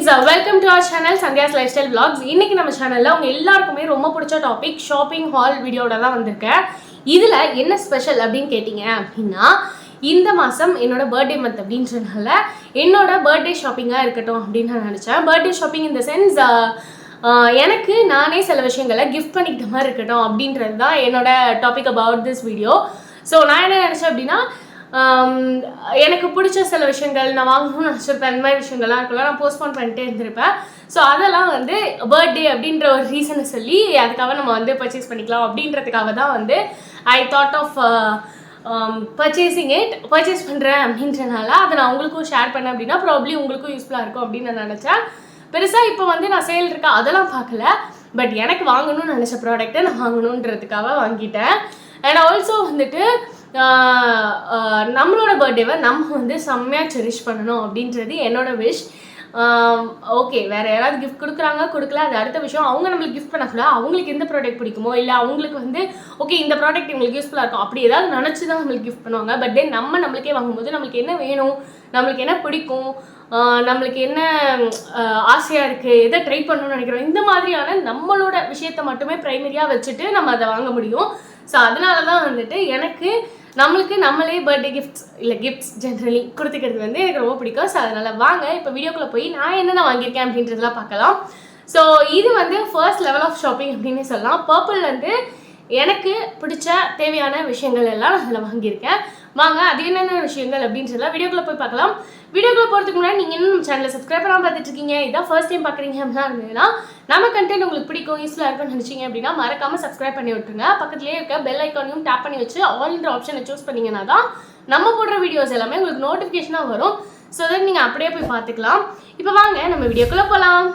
Friends, welcome to our channel Sandhya's lifestyle vlogs. இன்னைக்கு நம்ம சேனலில் உங்கள் எல்லாருக்குமே ரொம்ப பிடிச்ச டாபிக் ஷாப்பிங் ஹால் வீடியோட தான் வந்திருக்கேன். இதில் என்ன ஸ்பெஷல் அப்படின்னு கேட்டிங்க அப்படின்னா, இந்த மாதம் என்னோட பர்த்டே மந்த் அப்படின்றதுனால என்னோட பர்த்டே ஷாப்பிங்காக இருக்கட்டும் அப்படின்னு நான் நினச்சேன். பர்த்டே ஷாப்பிங் இந்த சென்ஸ் எனக்கு நானே சில விஷயங்களை கிஃப்ட் பண்ணிக்கிட்ட மாதிரி இருக்கட்டும் அப்படின்றது தான் என்னோட topic about this video. So நான் என்ன நினச்சேன் அப்படின்னா, எனக்கு பிடிச்ச சில விஷயங்கள் நான் வாங்கணும்னு நினச்சிருப்பேன். அந்த மாதிரி விஷயங்கள்லாம் இருக்கலாம், நான் போஸ்ட்போன் பண்ணிட்டே இருந்திருப்பேன். ஸோ அதெல்லாம் வந்து பர்த்டே அப்படின்ற ஒரு ரீசனை சொல்லி அதுக்காக நம்ம வந்து பர்ச்சேஸ் பண்ணிக்கலாம் அப்படின்றதுக்காக தான் வந்து ஐ தாட் ஆஃப் பர்ச்சேஸ் பண்ணுறேன் அப்படின்றனால அதை நான் உங்களுக்கும் ஷேர் பண்ணேன் அப்படின்னா ப்ராப்ளி உங்களுக்கும் யூஸ்ஃபுல்லாக இருக்கும் அப்படின்னு நான் நினச்சேன். பெருசாக இப்போ வந்து நான் சேல் இருக்கா அதெல்லாம் பார்க்கல, பட் எனக்கு வாங்கணும்னு நினச்ச ப்ராடக்டை நான் வாங்கணுன்றதுக்காக வாங்கிட்டேன். அண்ட் ஆல்சோ வந்துட்டு நம்மளோட பர்த்டேவை நம்ம வந்து செம்மையாக செரிஷ் பண்ணணும் அப்படின்றது என்னோட விஷ். ஓகே, வேறு யாராவது கிஃப்ட் கொடுக்கல, அது அடுத்த விஷயம். அவங்க நம்மளுக்கு கிஃப்ட் பண்ணக்கூட அவங்களுக்கு எந்த ப்ராடக்ட் பிடிக்குமோ இல்லை அவங்களுக்கு வந்து ஓகே இந்த ப்ராடக்ட் இவங்களுக்கு யூஸ்ஃபுல்லாக இருக்கும் அப்படி ஏதாவது நினச்சி தான் நம்மளுக்கு கிஃப்ட் பண்ணுவாங்க. பட் தென் நம்மளுக்கே வாங்கும்போது நம்மளுக்கு என்ன வேணும், நம்மளுக்கு என்ன பிடிக்கும், நம்மளுக்கு என்ன ஆசையாக இருக்குது, எதை ட்ரை பண்ணணும்னு நினைக்கிறோம், இந்த மாதிரியான நம்மளோட விஷயத்தை மட்டுமே ப்ரைமரியாக வச்சுட்டு நம்ம அதை வாங்க முடியும். ஸோ அதனால தான் வந்துட்டு எனக்கு நம்மளுக்கு நம்மளே பர்த்டே கிஃப்ட்ஸ் ஜென்ரலி கொடுத்துக்கிறது வந்து எனக்கு ரொம்ப பிடிக்கும். ஸோ அதனால் வாங்க இப்போ வீடியோக்குள்ளே போய் நான் என்னென்ன வாங்கியிருக்கேன் அப்படின்றதெல்லாம் பார்க்கலாம். ஸோ இது வந்து ஃபர்ஸ்ட் லெவல் ஆஃப் ஷாப்பிங் அப்படின்னு சொல்லலாம். பர்பிள் வந்து எனக்கு பிடிச்ச தேவையான விஷயங்கள் எல்லாம் நான் அதில் வாங்கியிருக்கேன். வாங்க அது என்னென்ன விஷயங்கள் அப்படின்றதெல்லாம் வீடியோக்குள்ளே போய் பார்க்கலாம். வீடியோக்குள்ளே போகிறதுக்கு முன்னாடி நீங்கள் இன்னும் நம்ம சேனலை சப்ஸ்கிரைப் பண்ணாமல் பார்த்துட்டு இருக்கீங்க, இதான் ஃபர்ஸ்ட் டைம் பார்க்குறீங்க அப்படின்னா இருந்ததுன்னா நம்ம கண்டென்ட் உங்களுக்கு பிடிக்கும் யூஸ்ஃபுல்லாக இருக்குன்னு நினச்சிங்க அப்படின்னா மறக்காமல் சப்ஸ்கிரைப் பண்ணி விட்டுருங்க. பக்கத்துலேயே இருக்க பெல் ஐக்கானையும் டேப் பண்ணி வச்சு ஆல்ன்ற ஆப்ஷனை சூஸ் பண்ணிங்கன்னா தான் நம்ம போடுற வீடியோஸ் எல்லாமே உங்களுக்கு நோட்டிஃபிகேஷனாக வரும். ஸோ தட் நீங்கள் அப்படியே போய் பார்த்துக்கலாம். இப்போ வாங்க நம்ம வீடியோக்குள்ளே போகலாம்.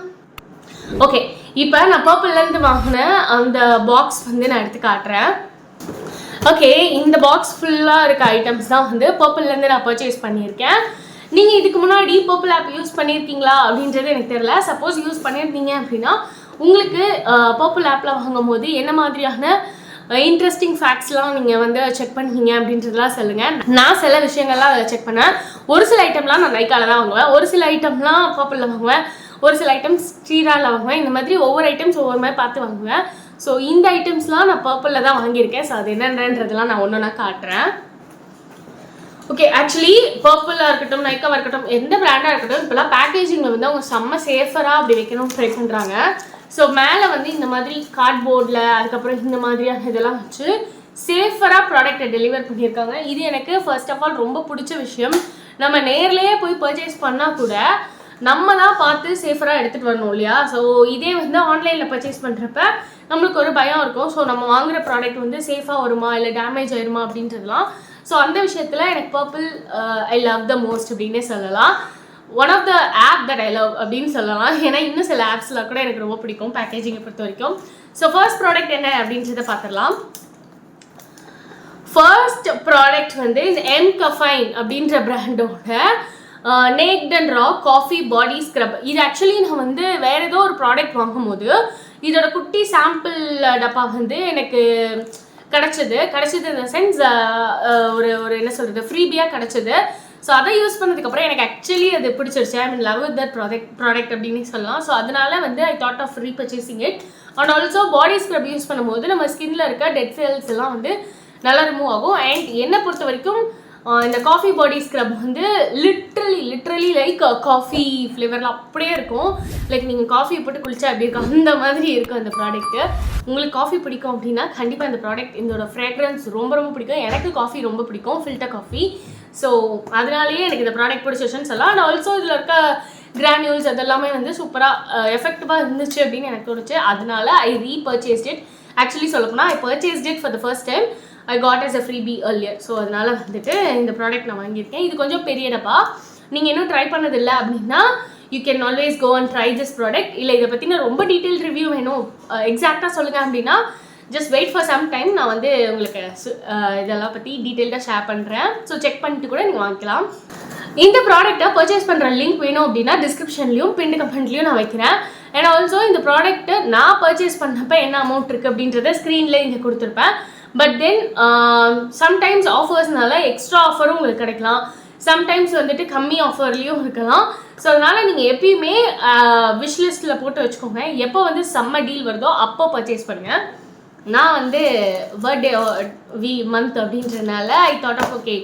ஓகே, இப்போ நான் பர்பிள்லேருந்து வாங்கின அந்த பாக்ஸ் வந்து நான் எடுத்து காட்டுறேன். ஓகே, இந்த பாக்ஸ் ஃபுல்லாக இருக்க ஐட்டம்ஸ் தான் வந்து பர்பிள்லேருந்து நான் பர்ச்சேஸ் பண்ணியிருக்கேன். நீங்கள் இதுக்கு முன்னாடி பர்பிள் ஆப் யூஸ் பண்ணியிருக்கீங்களா அப்படின்றது எனக்கு தெரியல. சப்போஸ் யூஸ் பண்ணியிருந்தீங்க அப்படின்னா உங்களுக்கு பர்பிள் ஆப்பில் வாங்கும் போது என்ன மாதிரியான இன்ட்ரெஸ்டிங் ஃபேக்ட்ஸ்லாம் நீங்கள் வந்து செக் பண்ணுவீங்க அப்படின்றதெல்லாம் சொல்லுங்கள். நான் சில விஷயங்கள்லாம் அதில் செக் பண்ணேன். ஒரு சில ஐட்டம்லாம் நான் நைக்காவில் தான் வாங்குவேன், ஒரு சில ஐட்டம்லாம் பர்பிளில் வாங்குவேன், ஒரு சில ஐட்டம்ஸ் ஸ்ரீராவில் வாங்குவேன். இந்த மாதிரி ஒவ்வொரு ஐட்டம்ஸ் ஒவ்வொரு மாதிரி பார்த்து வாங்குவேன். ஸோ இந்த ஐட்டம்ஸ்லாம் நான் பர்பிளில் தான் வாங்கியிருக்கேன். ஸோ அது என்னன்றதெல்லாம் நான் ஒன்று காட்டுறேன். ஓகே, ஆக்சுவலி பர்பிளாக இருக்கட்டும், நைக்காவாக இருக்கட்டும், எந்த பிராண்டாக இருக்கட்டும், இப்போலாம் பேக்கேஜிங்கில் வந்து அவங்க செம்ம சேஃபராக அப்படி வைக்கணும்னு ட்ரை பண்ணுறாங்க. ஸோ மேலே வந்து இந்த மாதிரி கார்ட்போர்டில் அதுக்கப்புறம் இந்த மாதிரியான இதெல்லாம் வச்சு சேஃபராக ப்ராடக்டை டெலிவர் பண்ணியிருக்காங்க. இது எனக்கு ஃபர்ஸ்ட் ஆஃப் ஆல் ரொம்ப பிடிச்ச விஷயம். நம்ம நேர்லேயே போய் பர்ச்சேஸ் பண்ணால் கூட நம்ம தான் பார்த்து சேஃபராக எடுத்துகிட்டு வரணும் இல்லையா? ஸோ இதே வந்து ஆன்லைனில் பர்ச்சேஸ் பண்ணுறப்ப நம்மளுக்கு ஒரு பயம் இருக்கும். ஸோ நம்ம வாங்குகிற ப்ராடக்ட் வந்து சேஃபாக வருமா இல்லை டேமேஜ் ஆயிருமா அப்படின்றதுலாம். ஸோ அந்த விஷயத்தில் எனக்கு purple I love the most அப்படின்னே சொல்லலாம். One of the app that I love அப்படின்னு சொல்லலாம். ஏன்னா இன்னும் சில ஆப்ஸ்லாம் கூட எனக்கு ரொம்ப பிடிக்கும் பேக்கேஜிங்கை பொறுத்த வரைக்கும். ஸோ ஃபர்ஸ்ட் ப்ராடக்ட் என்ன அப்படின்றத பார்த்துடலாம். ஃபர்ஸ்ட் ப்ராடக்ட் வந்து இந்த எம்கஃபைன் அப்படின்ற பிராண்டோட naked and raw coffee body scrub. இது ஆக்சுவலி நான் வந்து வேறு ஏதோ ஒரு ப்ராடக்ட் வாங்கும்போது இதோட குட்டி சாம்பிள் டப்பா வந்து எனக்கு கிடச்சிது இந்த சென்ஸ் ஒரு என்ன சொல்கிறது ஃப்ரீபியாக கிடச்சிது. ஸோ அதை யூஸ் பண்ணதுக்கப்புறம் எனக்கு ஆக்சுவலி அது பிடிச்சிருச்சு. I mean love with that product அப்படின்னு சொல்லலாம். ஸோ அதனால வந்து I thought of repurchasing it. And also body scrub use பண்ணும்போது நம்ம ஸ்கின்ல இருக்க டெட் செல்ஸ் எல்லாம் வந்து நல்லா ரிமூவ் ஆகும். அண்ட் என்னை பொறுத்த வரைக்கும் இந்த காஃபி பாடி ஸ்க்ரப் வந்து லிட்ரலி லைக் காஃபி ஃப்ளேவரில் அப்படியே இருக்கும். லைக் நீங்கள் காஃபியை போட்டு குளிச்சா அப்படி இருக்கும், அந்த மாதிரி இருக்கும் அந்த ப்ராடக்ட்டு. உங்களுக்கு காஃபி பிடிக்கும் அப்படின்னா கண்டிப்பாக இந்த ப்ராடக்ட், இதோட ஃப்ரேக்ரன்ஸ் ரொம்ப பிடிக்கும். எனக்கு காஃபி ரொம்ப பிடிக்கும், ஃபில்டர் காஃபி. ஸோ அதனாலேயே எனக்கு இந்த ப்ராடக்ட் பிடிச்சிருச்சுன்னு சொல்லலாம். அண்ட் ஆல்சோ இதில் இருக்க கிரானியூல்ஸ் அதெல்லாமே வந்து சூப்பராக எஃபெக்டிவாக இருந்துச்சு அப்படின்னு எனக்கு தோணுச்சு. அதனால ஐ ரீபர்ச்சேஸ்ட் இட். ஆக்சுவலி சொல்லப்போனால் I purchased it for the first time. I got as a freebie earlier. So அதனால் வந்துட்டு இந்த ப்ராடக்ட் நான் வாங்கியிருக்கேன். இது கொஞ்சம் பெரிய டப்பா. நீங்கள் இன்னும் ட்ரை பண்ணதில்லை அப்படின்னா you can always go and try this product. இல்லை இதை பற்றி நான் ரொம்ப டீட்டெயில் ரிவ்யூ வேணும், எக்ஸாக்டாக சொல்லுங்கள் அப்படின்னா just wait for some time. நான் வந்து உங்களுக்கு இதெல்லாம் பற்றி டீட்டெயில்டாக ஷேர் பண்ணுறேன். ஸோ செக் பண்ணிட்டு கூட நீங்கள் வாங்கிக்கலாம். இந்த ப்ராடக்ட்டை பர்ச்சேஸ் பண்ணுற லிங்க் வேணும் அப்படின்னா டிஸ்கிரிப்ஷன்லையும் பின் கமெண்ட்லையும் நான் வைக்கிறேன். அண்ட் ஆல்சோ இந்த ப்ராடக்ட்டை நான் பர்ச்சேஸ் பண்ணப்போ என்ன அமௌண்ட் இருக்குது அப்படின்றத ஸ்க்ரீனில் இங்கே கொடுத்துருப்பேன். பட் தென் சம்டைம்ஸ் ஆஃபர்ஸ்னால எக்ஸ்ட்ரா ஆஃபரும் உங்களுக்கு கிடைக்கலாம். சம்டைம்ஸ் வந்துட்டு கம்மி ஆஃபர்லேயும் இருக்கலாம். ஸோ அதனால் நீங்கள் எப்பயுமே விஷ் லிஸ்ட்டில் போட்டு வச்சுக்கோங்க. எப்போ வந்து செம்ம டீல் வருதோ அப்போ பர்ச்சேஸ் பண்ணுங்கள். நான் வந்து பர்த்டே மந்த் அப்படின்றதுனால I thought of okay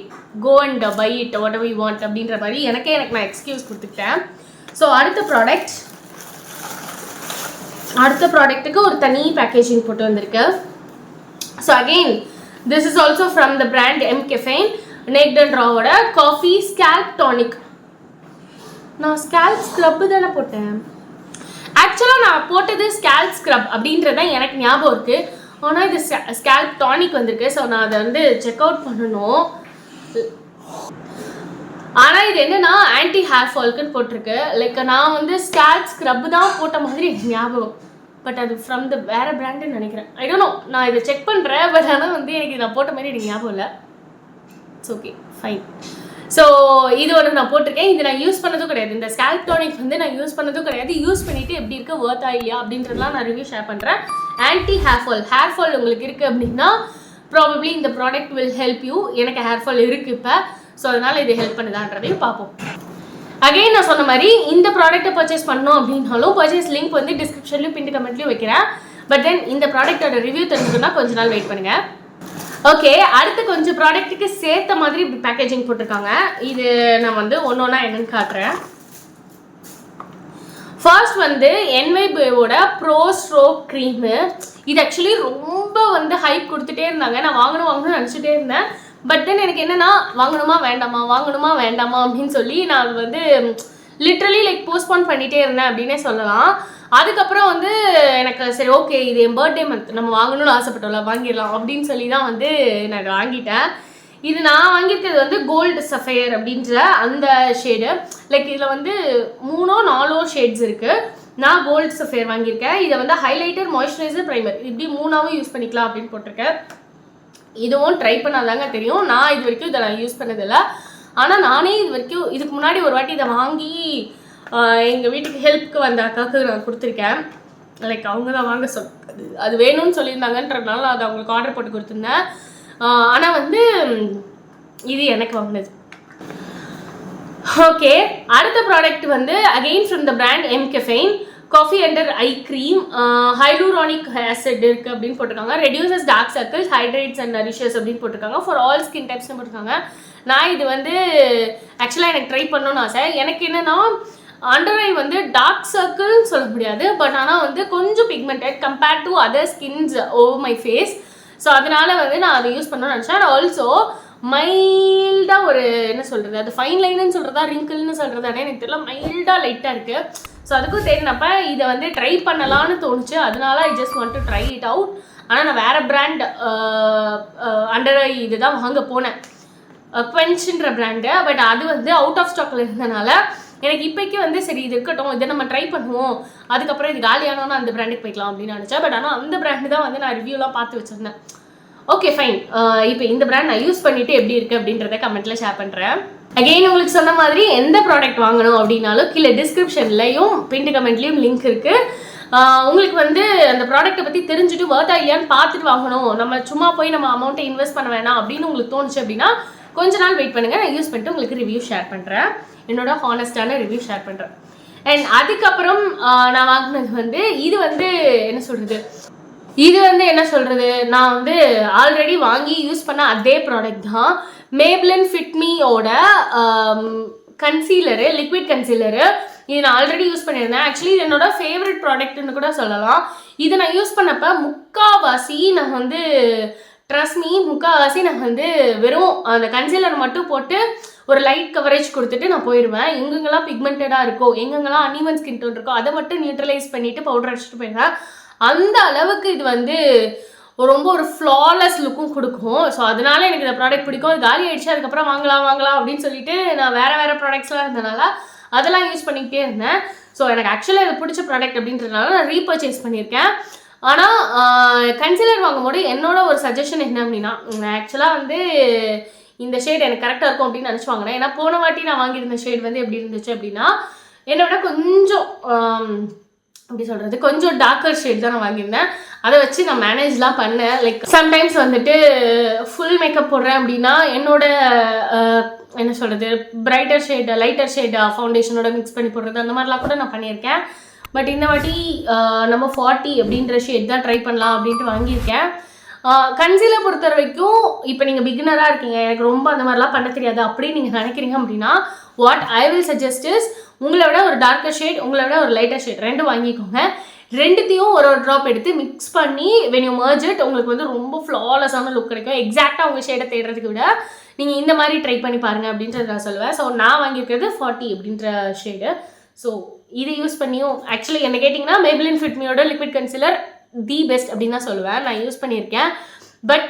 go and buy it whatever you want அப்படின்ற மாதிரி எனக்கு நான் எக்ஸ்கியூஸ் கொடுத்துக்கிட்டேன். ஸோ அடுத்த ப்ராடக்ட்டுக்கு ஒரு தனி பேக்கேஜிங் போட்டு வந்திருக்கு. So again this is also from the brand mCaffeine naked and ராவோட காஃபி ஸ்கேல்ப் டானிக். நான் ஸ்கேல்ப் ஸ்க்ரப்பு தானே போட்டேன். ஆக்சுவலாக நான் போட்டது ஸ்கேல்ப் ஸ்க்ரப் அப்படின்றது தான் எனக்கு ஞாபகம் இருக்குது. ஆனால் இது ஸ்கேல்ப் டானிக் வந்திருக்கு. ஸோ நான் அதை வந்து செக் அவுட் பண்ணணும். ஆனால் இது என்னன்னா ஆன்டி ஹேர் ஃபால்க்குன்னு போட்டிருக்கு. லைக் நான் வந்து ஸ்கேல்ப் ஸ்க்ரப் தான் போட்ட மாதிரி எனக்கு ஞாபகம். பட் அது ஃப்ரம் த வேறு பிராண்டுன்னு நினைக்கிறேன். I don't know. நான் இதை செக் பண்ணுறேன். பட் ஆனால் வந்து எனக்கு நான் போட்ட மாதிரி எனக்கு ஞாபகம் இல்லை. It's okay fine. ஸோ இது ஒன்று நான் போட்டிருக்கேன். இது நான் யூஸ் பண்ணதும் கிடையாது. இந்த ஸ்கேல்ப் டானிக் வந்து நான் யூஸ் பண்ணதும் கிடையாது. யூஸ் பண்ணிவிட்டு எப்படி இருக்குது வர்த்தா இல்லையா அப்படின்றதுலாம் நான் ரிவ்யூ ஷேர் பண்ணுறேன். ஆன்டி ஹேர் ஃபால் உங்களுக்கு இருக்குது அப்படின்னா ப்ராபப்ளி இந்த ப்ராடக்ட் வில் ஹெல்ப் யூ. எனக்கு ஹேர் ஃபால் இருக்குது இப்போ. ஸோ அதனால் இது ஹெல்ப் பண்ணுதான்றதையும் பார்ப்போம். அகைன் நான் சொன்ன மாதிரி இந்த ப்ராடக்ட்டை பர்ச்சேஸ் பண்ணோம் அப்படின்னாலும் பர்ச்சேஸ் லிங்க் வந்து டிஸ்கிரிப்ஷன்லையும் பின் கமெண்ட்லையும் வைக்கிறேன். பட் தென் இந்த ப்ராடக்ட்டோட ரிவ்யூ தெரிஞ்சுக்கணும்னா கொஞ்ச நாள் வெயிட் பண்ணுங்கள். ஓகே, அடுத்து கொஞ்சம் ப்ராடக்ட்டுக்கு சேர்த்த மாதிரி இப்படி பேக்கேஜிங் போட்டிருக்காங்க. இது நான் வந்து ஒன்றா என்னன்னு காட்டுறேன். ஃபர்ஸ்ட் வந்து என்வைபோட ப்ரோ ஸ்ட்ரோக் க்ரீமு. இது ஆக்சுவலி ரொம்ப வந்து ஹைப் கொடுத்துட்டே இருந்தாங்க. நான் வாங்கணும்னு நினச்சிட்டே இருந்தேன். பட் தென் எனக்கு என்னென்னா வாங்கணுமா வேண்டாமா அப்படின்னு சொல்லி நான் அது வந்து லிட்ரலி லைக் போஸ்ட்போன் பண்ணிகிட்டே இருந்தேன் அப்படின்னே சொல்லலாம். அதுக்கப்புறம் வந்து எனக்கு சரி ஓகே இது என் பர்த்டே மந்த் நம்ம வாங்கணும்னு ஆசைப்பட்டோம்ல வாங்கிடலாம் அப்படின்னு சொல்லி தான் வந்து நான் வாங்கிட்டேன். இது நான் வாங்கியிருக்கிறது வந்து கோல்டு சஃபயர் அப்படின்ற அந்த ஷேடு. லைக் இதில் வந்து 3-4 ஷேட்ஸ் இருக்குது. நான் கோல்டு சஃபயர் வாங்கியிருக்கேன். இதை வந்து ஹைலைட்டர், மாய்ஸ்சரைசர், ப்ரைமர் இப்படி 3ஆவும் யூஸ் பண்ணிக்கலாம் அப்படின்னு போட்டிருக்கேன். இதுவும் ட்ரை பண்ணாதாங்க தெரியும். நான் இது வரைக்கும் இதை நான் யூஸ் பண்ணதில்லை. ஆனால் நானே இதுக்கு முன்னாடி ஒரு வாட்டி இதை வாங்கி எங்கள் வீட்டுக்கு ஹெல்ப்புக்கு வந்த அக்காவுக்கு நான் கொடுத்துருக்கேன். லைக் அவங்க தான் வாங்க அது வேணும்னு சொல்லியிருந்தாங்கன்றதுனால நான் அதை அவங்களுக்கு ஆர்டர் போட்டு கொடுத்துருந்தேன். ஆனால் வந்து இது எனக்கு வாங்கினது. ஓகே, அடுத்த ப்ராடக்ட் வந்து again from the brand mCaffeine coffee under eye cream. Hyaluronic acid இருக்குது அப்படின்னு போட்டிருக்காங்க. Reduces dark circles, hydrates and nourishes அப்படின்னு போட்டிருக்காங்க. ஃபார் ஆல் ஸ்கின் டைப்ஸ்னு போட்டிருக்காங்க. நான் இது வந்து ஆக்சுவலாக எனக்கு ட்ரை பண்ணணும்னு ஆசை. எனக்கு என்னென்னா அண்டர் ஐ வந்து டார்க் சர்க்கிள்னு சொல்ல முடியாது. பட் ஆனால் வந்து கொஞ்சம் pigmented compared to other skins over my face. So அதனால வந்து நான் அதை யூஸ் பண்ணணும்னு நினச்சேன். அண்ட் ஆல்சோ மைல்டாக ஒரு என்ன சொல்கிறது, அது ஃபைன் லைன்னு சொல்கிறதா ரிங்கிள்னு சொல்கிறதானே எனக்கு தெரியல, மைல்டாக லைட்டாக இருக்குது. ஸோ அதுக்கும் தெரிஞ்சப்ப இதை வந்து ட்ரை பண்ணலான்னு தோணுச்சு. அதனால I just want to try it out. ஆனால் நான் வேறு பிராண்ட் அண்டர் ஐ இது தான் வாங்க போனேன், குவென்ச்ன்ற பிராண்டு. பட் அது வந்து அவுட் ஆஃப் ஸ்டாக்கில் இருந்தனால எனக்கு இப்போக்கி வந்து சரி இது இருக்கட்டும், இதை நம்ம ட்ரை பண்ணுவோம், அதுக்கப்புறம் இது காலியானோன்னு அந்த பிராண்டுக்கு போய்க்கலாம் அப்படின்னு நினச்சேன். பட் ஆனால் அந்த பிராண்டு தான் வந்து நான் ரிவ்யூலாம் பார்த்து வச்சுருந்தேன். Okay fine. இப்போ இந்த பிராண்ட் நான் யூஸ் பண்ணிவிட்டு எப்படி இருக்குது அப்படின்றத கமெண்ட்டில் ஷேர் பண்ணுறேன். அகெயின் உங்களுக்கு சொன்ன மாதிரி எந்த ப்ராடக்ட் வாங்கணும் அப்படின்னாலும் கீழே டிஸ்கிரிப்ஷன்லையும் பின் கமெண்ட்லேயும் லிங்க் இருக்குது. உங்களுக்கு வந்து அந்த ப்ராடக்ட்டை பற்றி தெரிஞ்சுட்டு வர்த்தா இல்லையான்னு பார்த்துட்டு வாங்கணும், நம்ம சும்மா போய் நம்ம அமௌண்ட்டை இன்வெஸ்ட் பண்ண வேணாம் அப்படின்னு உங்களுக்கு தோணுச்சு அப்படின்னா கொஞ்ச நாள் வெயிட் பண்ணுங்கள். நான் யூஸ் பண்ணிட்டு உங்களுக்கு ரிவ்யூ ஷேர் பண்ணுறேன், என்னோட ஹானஸ்டான ரிவ்யூ ஷேர் பண்ணுறேன். அண்ட் அதுக்கப்புறம் நான் வாங்கினது வந்து இது வந்து என்ன சொல்கிறது, நான் வந்து ஆல்ரெடி வாங்கி யூஸ் பண்ண அதே ப்ராடக்ட் தான். மேப்லின் ஃபிட்மியோட கன்சீலரு, லிக்விட் கன்சீலரு. இது நான் ஆல்ரெடி யூஸ் பண்ணியிருந்தேன். ஆக்சுவலி இது என்னோட ஃபேவரட் ப்ராடக்ட்னு கூட சொல்லலாம். இது நான் யூஸ் பண்ணப்போ முக்கால்வாசி நான் வந்து நான் வந்து வெறும் அந்த கன்சீலர் மட்டும் போட்டு ஒரு லைட் கவரேஜ் கொடுத்துட்டு நான் போயிடுவேன். எங்கெங்கெல்லாம் பிக்மெண்டடாக இருக்கோ, எங்கெங்கெல்லாம் அன்இவன் ஸ்கின் டோன் இருக்கோ அதை மட்டும் நியூட்ரலைஸ் பண்ணிவிட்டு பவுடர் அடிச்சுட்டு போயிடுவேன். அந்த அளவுக்கு இது வந்து ரொம்ப ஒரு ஃப்ளாலெஸ் லுக்கும் கொடுக்கும். ஸோ அதனால எனக்கு இந்த ப்ராடக்ட் பிடிக்கும். அது காலி ஆகிடுச்சு, அதுக்கப்புறம் வாங்கலாம் அப்படின்னு சொல்லிட்டு நான் வேறு ப்ராடக்ட்ஸ்லாம் இருந்தனால அதெல்லாம் யூஸ் பண்ணிக்கிட்டே இருந்தேன். ஸோ எனக்கு ஆக்சுவலாக இது பிடிச்ச ப்ராடக்ட் அப்படின்றதுனால நான் ரீபர்ச்சேஸ் பண்ணியிருக்கேன். ஆனால் கன்சீலர் வாங்கும்போது என்னோட ஒரு சஜஷன் என்ன அப்படின்னா, ஆக்சுவலாக வந்து இந்த ஷேட் எனக்கு கரெக்டாக இருக்கும் அப்படின்னு நினச்சி வாங்கினேன். ஏன்னா போன வாட்டி நான் வாங்கியிருந்த ஷேட் வந்து எப்படி இருந்துச்சு அப்படின்னா என்னோட கொஞ்சம் அப்படி சொல்கிறது கொஞ்சம் டார்க்கர் ஷேட் தான் நான் வாங்கியிருந்தேன். அதை வச்சு நான் மேனேஜ்லாம் பண்ணேன். லைக் சம்டைம்ஸ் வந்துட்டு ஃபுல் மேக்கப் போடுறேன் அப்படின்னா என்னோட என்ன சொல்கிறது, பிரைட்டர் ஷேடு லைட்டர் ஷேடு ஃபவுண்டேஷனோட மிக்ஸ் பண்ணி போடுறது அந்த மாதிரிலாம் கூட நான் பண்ணியிருக்கேன். பட் இந்த வாட்டி நம்ம 40 அப்படின்ற ஷேட் தான் ட்ரை பண்ணலாம் அப்படின்ட்டு வாங்கியிருக்கேன். கன்சீலர் பொறுத்த வரைக்கும் இப்போ நீங்கள் பிகினராக இருக்கீங்க, எனக்கு ரொம்ப அந்த மாதிரிலாம் பண்ண தெரியாது அப்படின்னு நீங்கள் நினைக்கிறீங்க அப்படின்னா, what I will suggest is, உங்களை விட ஒரு டார்க்கர் ஷேட், உங்களை விட ஒரு லைட்டர் ஷேட் ரெண்டும் வாங்கிக்கோங்க. ரெண்டுத்தையும் ஒரு ட்ராப் எடுத்து மிக்ஸ் பண்ணி வென் யூ மர்ஜ் இட், உங்களுக்கு வந்து ரொம்ப ஃப்ளாலஸான லுக் கிடைக்கும். எக்ஸாக்டாக உங்கள் ஷேடை தேடுறதுக்கு விட நீங்கள் இந்த மாதிரி ட்ரை பண்ணி பாருங்கள் அப்படின்றது நான் சொல்லுவேன். ஸோ நான் வாங்கியிருக்கிறது 40 அப்படின்ற ஷேடு. ஸோ இதை யூஸ் பண்ணியும் ஆக்சுவலி என்ன கேட்டிங்கன்னா Maybelline Fit Meயோட லிக்விட் கன்சீலர் தி பெஸ்ட் அப்படின்னு தான் சொல்லுவேன். நான் யூஸ் பண்ணியிருக்கேன். பட்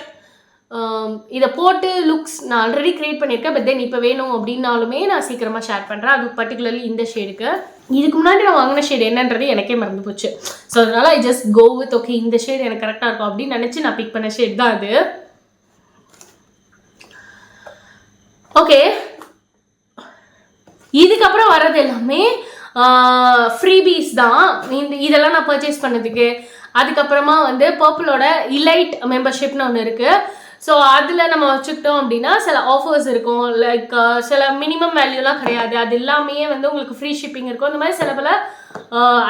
இதை போட்டு லுக்ஸ் நான் ஆல்ரெடி க்ரியேட் பண்ணியிருக்கேன். பட் தென் இப்போ வேணும் அப்படின்னாலுமே நான் சீக்கிரமாக ஷேர் பண்ணுறேன். அது பர்டிகுலர்லி இந்த ஷேடுக்கு. இதுக்கு முன்னாடி நான் வாங்கின ஷேடு என்னன்றது எனக்கே மறந்து போச்சு. ஸோ அதனால் I just go with okay இந்த ஷேடு எனக்கு கரெக்டாக இருக்கும் அப்படின்னு நினச்சி நான் பிக் பண்ண ஷேட் தான் அது. ஓகே, இதுக்கப்புறம் வர்றது எல்லாமே ஃப்ரீபீஸ் தான். இதெல்லாம் நான் பர்ச்சேஸ் பண்ணதுக்கு. அதுக்கப்புறமா வந்து பர்பிளோட இலைட் மெம்பர்ஷிப்னு ஒன்று இருக்குது. ஸோ அதில் நம்ம வச்சுக்கிட்டோம் அப்படின்னா சில ஆஃபர்ஸ் இருக்கும். லைக் சில மினிமம் வேல்யூலாம் கிடையாது. அது எல்லாமே வந்து உங்களுக்கு ஃப்ரீ ஷிப்பிங் இருக்கும். இந்த மாதிரி சில பல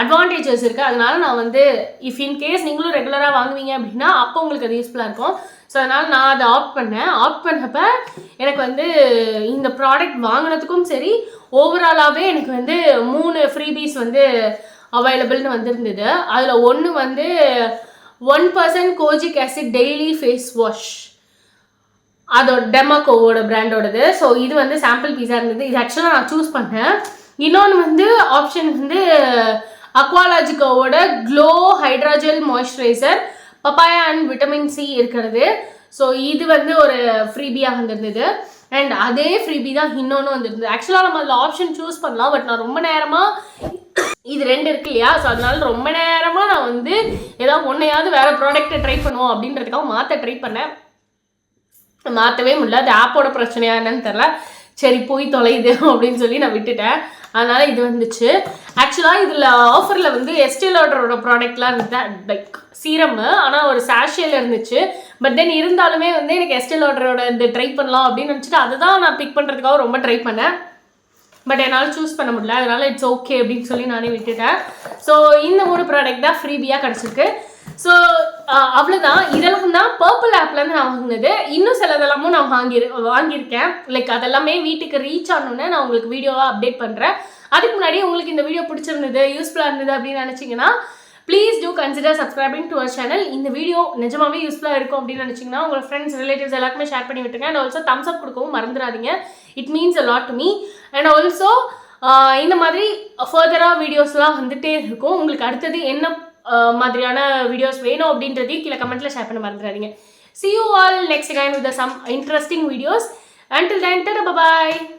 அட்வான்டேஜஸ் இருக்குது. அதனால நான் வந்து இஃப் இன்கேஸ் நீங்களும் ரெகுலராக வாங்குவீங்க அப்படின்னா அப்போ உங்களுக்கு அது யூஸ்ஃபுல்லாக இருக்கும். ஸோ அதனால் நான் அதை ஆப்ட் பண்ணேன். ஆப்ட் பண்ணப்போ எனக்கு வந்து இந்த ப்ராடக்ட் வாங்கினதுக்கும் சரி ஓவராலாகவே எனக்கு வந்து 3 ஃப்ரீபீஸ் வந்து அவைலபிள்னு வந்திருந்தது. அதில் ஒன்று வந்து 1% kojic acid daily face wash, அதோட டெமாகோவோட பிராண்டோடது. ஸோ இது வந்து சாம்பிள் பீஸாக இருந்தது. இது ஆக்சுவலாக நான் சூஸ் பண்ணேன். இன்னொன்று வந்து ஆப்ஷன் வந்து அக்வாலாஜிக்காவோட glow hydrogel moisturiser papaya and vitamin C இருக்கிறது. ஸோ இது வந்து ஒரு ஃப்ரீபியாக வந்திருந்தது. அண்ட் அதே ஃப்ரீபி தான் இன்னொன்று வந்துருந்தது. ஆக்சுவலாக நம்ம அதில் ஆப்ஷன் சூஸ் பண்ணலாம். பட் நான் ரொம்ப நேரமாக இது 2 இருக்கு இல்லையா, ஸோ அதனால ரொம்ப நேரமாக நான் வந்து ஏதாவது ஒன்றையாவது வேறு ப்ராடக்ட்டை ட்ரை பண்ணுவோம் அப்படின்றதுக்காக மாற்ற ட்ரை பண்ணேன். மாற்றவே முடியல. அது ஆப்போட பிரச்சனையா என்னன்னு தெரில. சரி போய் தொலையுது அப்படின்னு சொல்லி நான் விட்டுட்டேன். அதனால் இது வந்துச்சு. ஆக்சுவலாக இதில் ஆஃபரில் வந்து எஸ்டே லாடரோட ப்ராடக்ட்லாம் இருந்தது, லைக் சீரம்மு, ஆனால் ஒரு சாஷேல இருந்துச்சு. பட் தென் இருந்தாலுமே வந்து எனக்கு எஸ்டே லாடரோட இந்த ட்ரை பண்ணலாம் அப்படின்னு நினச்சிட்டு அதை தான் நான் பிக் பண்ணுறதுக்காக ரொம்ப ட்ரை பண்ணேன். பட் என்னால் சூஸ் பண்ண முடியல. அதனால் இட்ஸ் ஓகே அப்படின்னு சொல்லி நானே விட்டுட்டேன். ஸோ இந்த ஒரு ப்ராடக்ட் தான் ஃப்ரீபியாக கிடச்சிருக்கு. ஸோ அவ்வளோதான். இதெல்லாம் தான் பர்பிள் ஆப்லேருந்து நான் வாங்கினது. இன்னும் சிலதெல்லாமும் நான் வாங்கியிருக்கேன். லைக் அதெல்லாமே வீட்டுக்கு ரீச் ஆனோன்னே நான் உங்களுக்கு வீடியோவாக அப்டேட் பண்ணுறேன். அதுக்கு முன்னாடி உங்களுக்கு இந்த வீடியோ பிடிச்சிருந்தது, யூஸ்ஃபுல்லாக இருந்தது அப்படின்னு நினச்சிங்கன்னா please do consider subscribing to our channel. இந்த வீடியோ நிஜமாவே யூஸ்ஃபுல்லாக இருக்கும் அப்படின்னு நினச்சிங்கன்னா உங்கள் ஃப்ரெண்ட்ஸ் ரிலேட்டிவ்ஸ் எல்லாருக்குமே ஷேர் பண்ணி விட்டுருங்க. அண்ட் ஆல்சோ தம்ஸ் அப் கொடுக்கவும் மறந்துடாதீங்க. It means a lot to me. And also இந்த மாதிரி ஃபர்தராக வீடியோஸ்லாம் வந்துகிட்டே இருக்கும். உங்களுக்கு அடுத்தது என்ன மாதிரியான வீடியோஸ் வேணும் அப்படின்றதையும் கீழே கமெண்ட்டில் ஷேர் பண்ண மறந்துடாதீங்க. See you all next time with some interesting videos. Until then, bye bye.